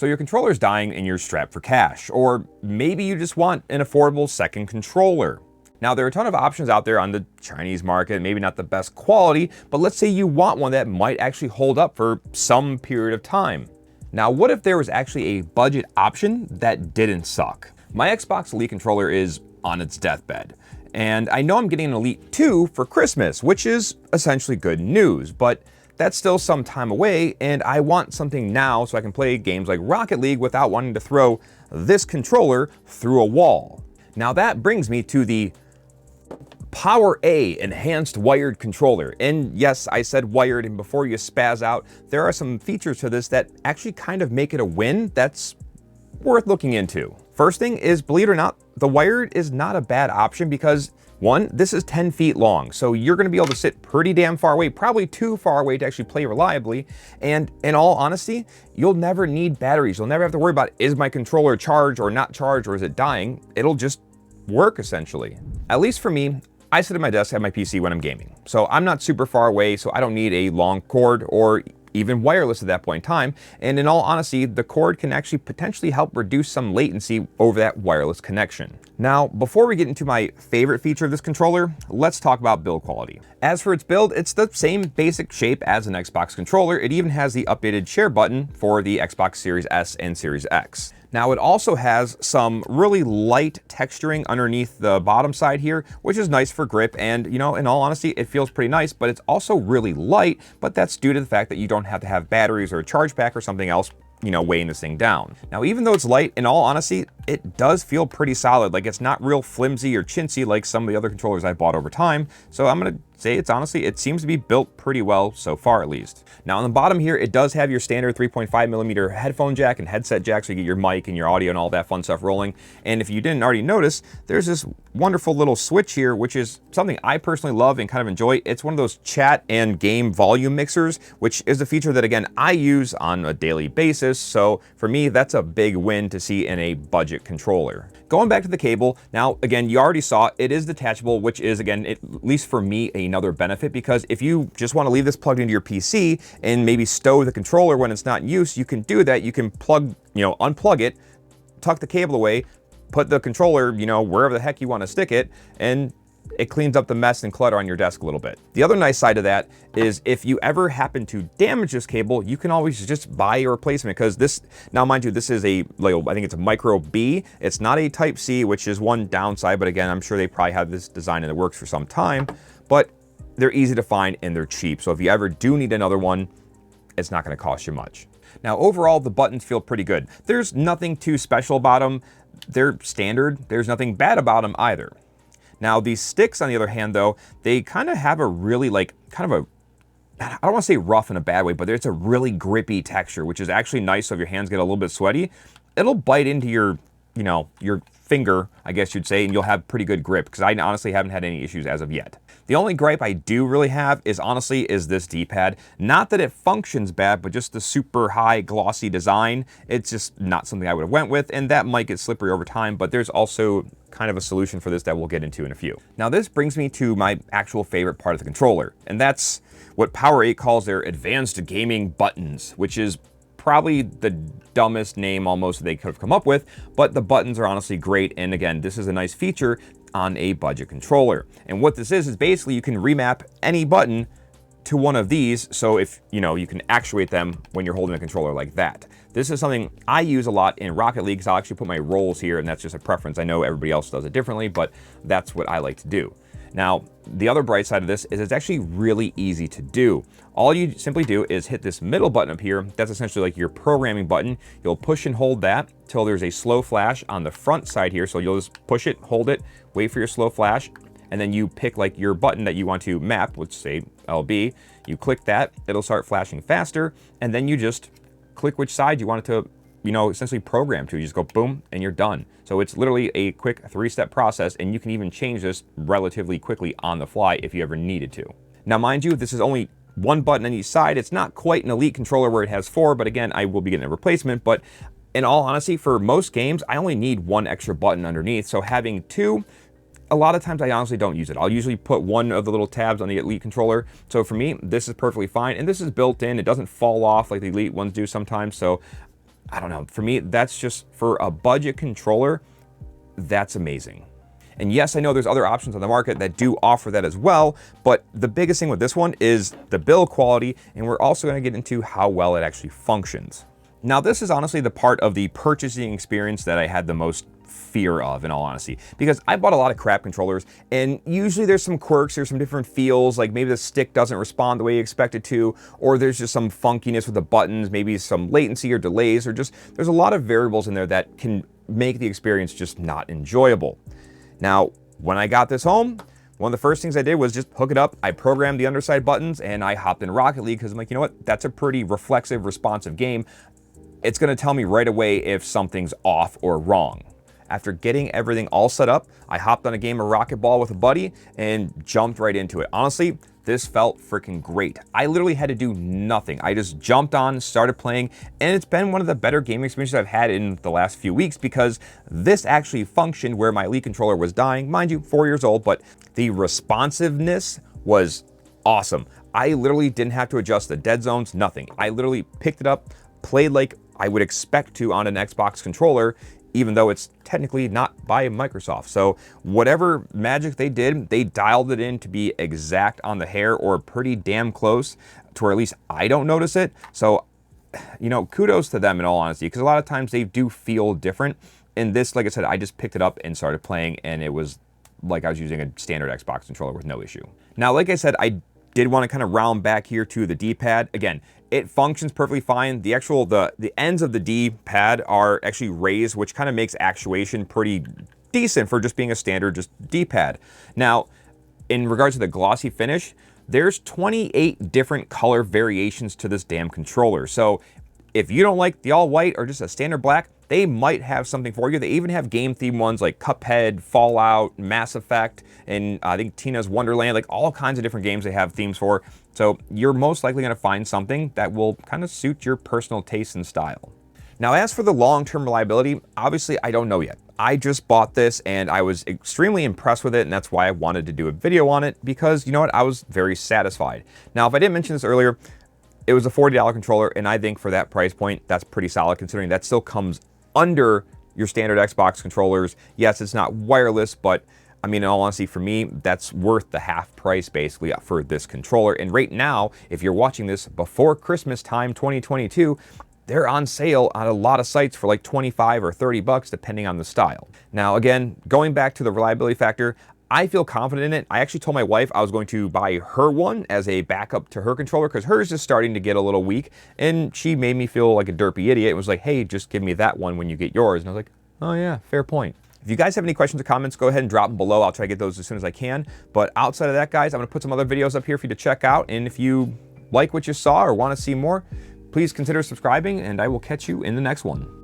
So your controller's dying and you're strapped for cash, or maybe you just want an affordable second controller. Now, there are a ton of options out there on the Chinese market, maybe not the best quality, but let's say you want one that might actually hold up for some period of time. Now, what if there was actually a budget option that didn't suck? My Xbox Elite controller is on its deathbed, and I know I'm getting an Elite 2 for Christmas, which is essentially good news, but that's still some time away, and I want something now so I can play games like Rocket League without wanting to throw this controller through a wall. Now, that brings me to the PowerA enhanced wired controller. And yes, I said wired, and before you spaz out, there are some features to this that actually kind of make it a win that's worth looking into. First thing is, believe it or not, the wired is not a bad option because one, this is 10 feet long, so you're gonna be able to sit pretty damn far away, probably too far away to actually play reliably. And in all honesty, you'll never need batteries. You'll never have to worry about, is my controller charged or not charged, or is it dying? It'll just work essentially. At least for me, I sit at my desk at my PC when I'm gaming. So I'm not super far away, so I don't need a long cord or even wireless at that point in time. And in all honesty, the cord can actually potentially help reduce some latency over that wireless connection. Now, before we get into my favorite feature of this controller, let's talk about build quality. As for its build, it's the same basic shape as an Xbox controller. It even has the updated share button for the Xbox Series S and Series X. Now, it also has some really light texturing underneath the bottom side here, which is nice for grip. And, you know, in all honesty, it feels pretty nice, but it's also really light, but that's due to the fact that you don't have to have batteries or a charge pack or something else, you know, weighing this thing down. Now, even though it's light, in all honesty, it does feel pretty solid. Like, it's not real flimsy or chintzy like some of the other controllers I've bought over time. So I'm gonna say it seems to be built pretty well so far, at least. Now, on the bottom here, it does have your standard 3.5mm headphone jack and headset jack, so you get your mic and your audio and all that fun stuff rolling. And if you didn't already notice, there's this wonderful little switch here, which is something I personally love and kind of enjoy. It's one of those chat and game volume mixers, which is a feature that, again, I use on a daily basis. So for me, that's a big win to see in a budget controller. Going back to the cable, now, again, you already saw it is detachable, which is, again, at least for me, another benefit, because if you just want to leave this plugged into your PC and maybe stow the controller when it's not in use, you can do that. You can unplug it, tuck the cable away, put the controller, wherever the heck you want to stick it, and it cleans up the mess and clutter on your desk a little bit. The other nice side of that is if you ever happen to damage this cable, you can always just buy a replacement, because this, now mind you, this is I think it's a micro B. It's not a Type C, which is one downside, but again, I'm sure they probably have this design in the works for some time, but they're easy to find and they're cheap. So if you ever do need another one, it's not going to cost you much. Now, overall, the buttons feel pretty good. There's nothing too special about them. They're standard. There's nothing bad about them either. Now, these sticks, on the other hand, though, they kind of have a really, I don't want to say rough in a bad way, but it's a really grippy texture, which is actually nice. So if your hands get a little bit sweaty, it'll bite into your finger, I guess you'd say, and you'll have pretty good grip, because I honestly haven't had any issues as of yet. The only gripe I do really have is this D-pad. Not that it functions bad, but just the super high glossy design. It's just not something I would have went with, and that might get slippery over time, but there's also kind of a solution for this that we'll get into in a few. Now, this brings me to my actual favorite part of the controller, and that's what PowerA calls their advanced gaming buttons, which is probably the dumbest name almost they could have come up with, but the buttons are honestly great. And again, this is a nice feature on a budget controller. And what this is basically you can remap any button to one of these. So if, you can actuate them when you're holding a controller like that. This is something I use a lot in Rocket League, because I'll actually put my rolls here, and that's just a preference. I know everybody else does it differently, but that's what I like to do. Now, the other bright side of this is it's actually really easy to do. All you simply do is hit this middle button up here. That's essentially like your programming button. You'll push and hold that till there's a slow flash on the front side here. So you'll just push it, hold it, wait for your slow flash, and then you pick like your button that you want to map, let's say LB. You click that, it'll start flashing faster, and then you just click which side you want it to essentially program to. You just go boom and you're done. So it's literally a quick 3-step process, and you can even change this relatively quickly on the fly if you ever needed to. Now, mind you, this is only one button on each side. It's not quite an Elite controller where it has 4, but again, I will be getting a replacement. But in all honesty, for most games, I only need 1 extra button underneath. So having 2, a lot of times I honestly don't use it. I'll usually put one of the little tabs on the Elite controller. So for me, this is perfectly fine. And this is built in. It doesn't fall off like the Elite ones do sometimes. So I don't know, for me, that's just, for a budget controller, that's amazing. And yes, I know there's other options on the market that do offer that as well, but the biggest thing with this one is the build quality, and we're also going to get into how well it actually functions. Now, this is honestly the part of the purchasing experience that I had the most fear of, in all honesty, because I bought a lot of crap controllers, and usually there's some quirks, there's some different feels, like maybe the stick doesn't respond the way you expect it to, or there's just some funkiness with the buttons, maybe some latency or delays, or just there's a lot of variables in there that can make the experience just not enjoyable. Now, when I got this home, one of the first things I did was just hook it up. I programmed the underside buttons and I hopped in Rocket League because I'm like, you know what? That's a pretty reflexive, responsive game. It's going to tell me right away if something's off or wrong. After getting everything all set up, I hopped on a game of Rocket Ball with a buddy and jumped right into it. Honestly, this felt freaking great. I literally had to do nothing. I just jumped on, started playing, and it's been one of the better gaming experiences I've had in the last few weeks because this actually functioned where my Elite controller was dying. Mind you, 4 years old, but the responsiveness was awesome. I literally didn't have to adjust the dead zones, nothing. I literally picked it up, played like I would expect to on an Xbox controller, even though it's technically not by Microsoft. So whatever magic they did, they dialed it in to be exact on the hair or pretty damn close to where at least I don't notice it. So, you know, kudos to them in all honesty, because a lot of times they do feel different. And this, like I said, I just picked it up and started playing, and it was like I was using a standard Xbox controller with no issue. Now, like I said, I did want to kind of round back here to the D-pad. Again, it functions perfectly fine. The actual, the ends of the D-pad are actually raised, which kind of makes actuation pretty decent for just being a standard just D-pad. Now, in regards to the glossy finish, there's 28 different color variations to this damn controller. So if you don't like the all white or just a standard black, they might have something for you. They even have game theme ones like Cuphead, Fallout, Mass Effect, and I think Tina's Wonderland, like all kinds of different games they have themes for. So you're most likely gonna find something that will kind of suit your personal taste and style. Now, as for the long-term reliability, obviously I don't know yet. I just bought this and I was extremely impressed with it, and that's why I wanted to do a video on it, because you know what, I was very satisfied. Now, if I didn't mention this earlier, it was a $40 controller, and I think for that price point, that's pretty solid considering that still comes under your standard Xbox controllers. Yes, it's not wireless, but I mean, in all honesty, for me, that's worth the half price basically for this controller. And right now, if you're watching this before Christmas time 2022, they're on sale on a lot of sites for like 25 or 30 bucks, depending on the style. Now, again, going back to the reliability factor, I feel confident in it. I actually told my wife I was going to buy her one as a backup to her controller because hers is starting to get a little weak, and she made me feel like a derpy idiot. It was like, hey, just give me that one when you get yours. And I was like, oh yeah, fair point. If you guys have any questions or comments, go ahead and drop them below. I'll try to get those as soon as I can. But outside of that, guys, I'm going to put some other videos up here for you to check out. And if you like what you saw or want to see more, please consider subscribing, and I will catch you in the next one.